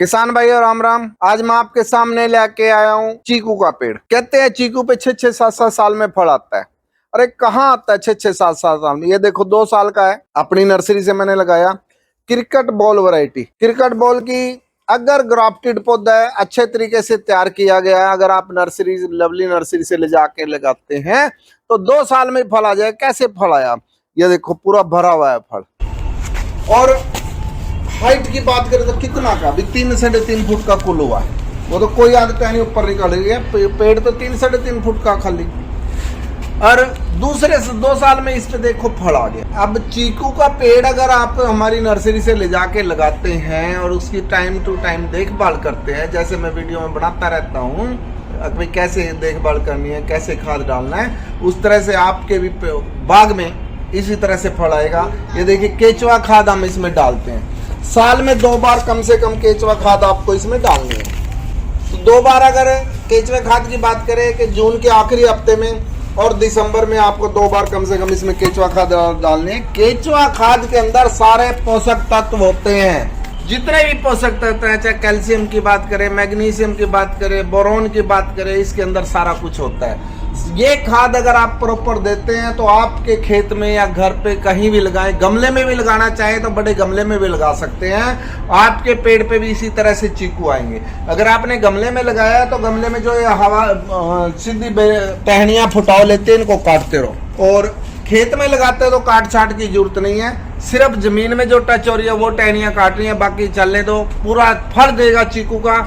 किसान भाई और राम राम। आज मैं आपके सामने लेके आया हूँ चीकू का पेड़। कहते हैं चीकू पे 6-6, 7-7 साल में फल आता है। अरे कहाँ आता है 6-6, 7-7 साल में? ये देखो 2 साल का है। अपनी नर्सरी से मैंने लगाया। Cricket ball variety. Cricket ball की अगर ग्राफ्टेड पौधा है, अच्छे तरीके से तैयार किया गया है, अगर आप नर्सरी लवली नर्सरी से ले जाके लगाते हैं तो 2 साल में फल आ जाए। कैसे फल आया? ये देखो पूरा भरा हुआ है फल। और हाइट की बात करें तो कितना का? अभी 3-3.5 फुट का कुल हुआ है। वो तो कोई आदत नहीं ऊपर निकल रही है। पेड़ तो 3-3.5 फुट का खाली। और दूसरे 2 साल में इस पे देखो फल आ गया। अब चीकू का पेड़ अगर आप हमारी नर्सरी से ले जाके लगाते हैं और उसकी टाइम टू टाइम देखभाल करते हैं, जैसे मैं वीडियो में बनाता रहता हूँ भाई कैसे देखभाल करनी है, कैसे खाद डालना है, उस तरह से आपके भी बाग में इसी तरह से फल आएगा। ये देखिए केचुआ खाद हम इसमें डालते हैं। साल में 2 बार कम से कम केचुआ खाद आपको इसमें डालनी है। तो 2 बार अगर केचुआ खाद की बात करें कि जून के आखिरी हफ्ते में और दिसंबर में आपको 2 बार कम से कम इसमें केचुआ खाद डालनी है। केचुआ खाद के अंदर सारे पोषक तत्व होते हैं। जितने भी पोषक तत्व हैं, चाहे कैल्शियम की बात करें, मैग्नीशियम की बात करें, बोरोन की बात करें, इसके अंदर सारा कुछ होता है। ये खाद अगर आप प्रॉपर देते हैं तो आपके खेत में या घर पे कहीं भी लगाएं, गमले में भी लगाना चाहे तो बड़े गमले में भी लगा सकते हैं। आपके पेड़ पे भी इसी तरह से चीकू आएंगे। अगर आपने गमले में लगाया तो गमले में जो हवा सीधी टहनियां फुटाव लेते हैं, इनको काटते रहो। और खेत में लगाते हो तो काट छाट की जरूरत नहीं है। सिर्फ जमीन में जो टच हो रही है वो टहनियां काट रही है, बाकी चलने दो। पूरा फल देगा चीकू का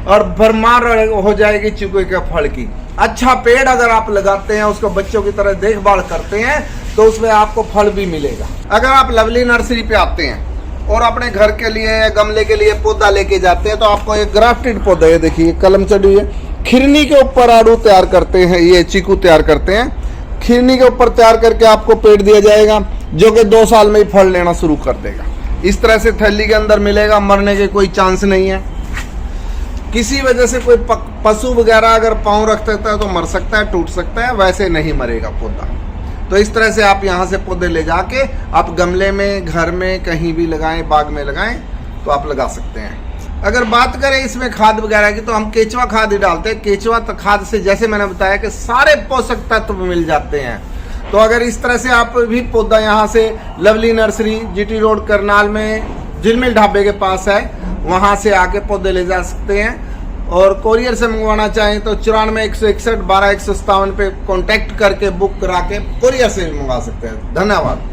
और भरमार हो जाएगी चीकू के फल की। अच्छा पेड़ अगर आप लगाते हैं, उसको बच्चों की तरह देखभाल करते हैं तो उसमें आपको फल भी मिलेगा। अगर आप लवली नर्सरी पे आते हैं और अपने घर के लिए या गमले के लिए पौधा लेके जाते हैं तो आपको एक ग्राफ्टेड पौधा, ये देखिए कलम चढ़ी हुई है, खिरनी के ऊपर आड़ू तैयार करते हैं, ये चीकू तैयार करते हैं। खिरनी के ऊपर तैयार करके आपको पेड़ दिया जाएगा जो कि 2 साल में ही फल लेना शुरू कर देगा। इस तरह से थैली के अंदर मिलेगा, मरने के कोई चांस नहीं है। किसी वजह से कोई पशु वगैरह अगर पाँव रख सकता है तो मर सकता है, टूट सकता है, वैसे नहीं मरेगा पौधा। तो इस तरह से आप यहाँ से पौधे ले जाके आप गमले में, घर में, कहीं भी लगाएं, बाग में लगाएं तो आप लगा सकते हैं। अगर बात करें इसमें खाद वगैरह की तो हम केचुआ खाद ही डालते हैं। केचुआ खाद से जैसे मैंने बताया कि सारे पोषक तत्व मिल जाते हैं। तो अगर इस तरह से आप भी पौधा यहाँ से lovely nursery GT road Karnal में झिलमिल ढाबे के पास है, वहां से आके पौधे ले जा सकते हैं। और कोरियर से मंगवाना चाहें तो 94 161 12 157 पे कांटेक्ट करके बुक करा के कोरियर से भी मंगा सकते हैं। धन्यवाद।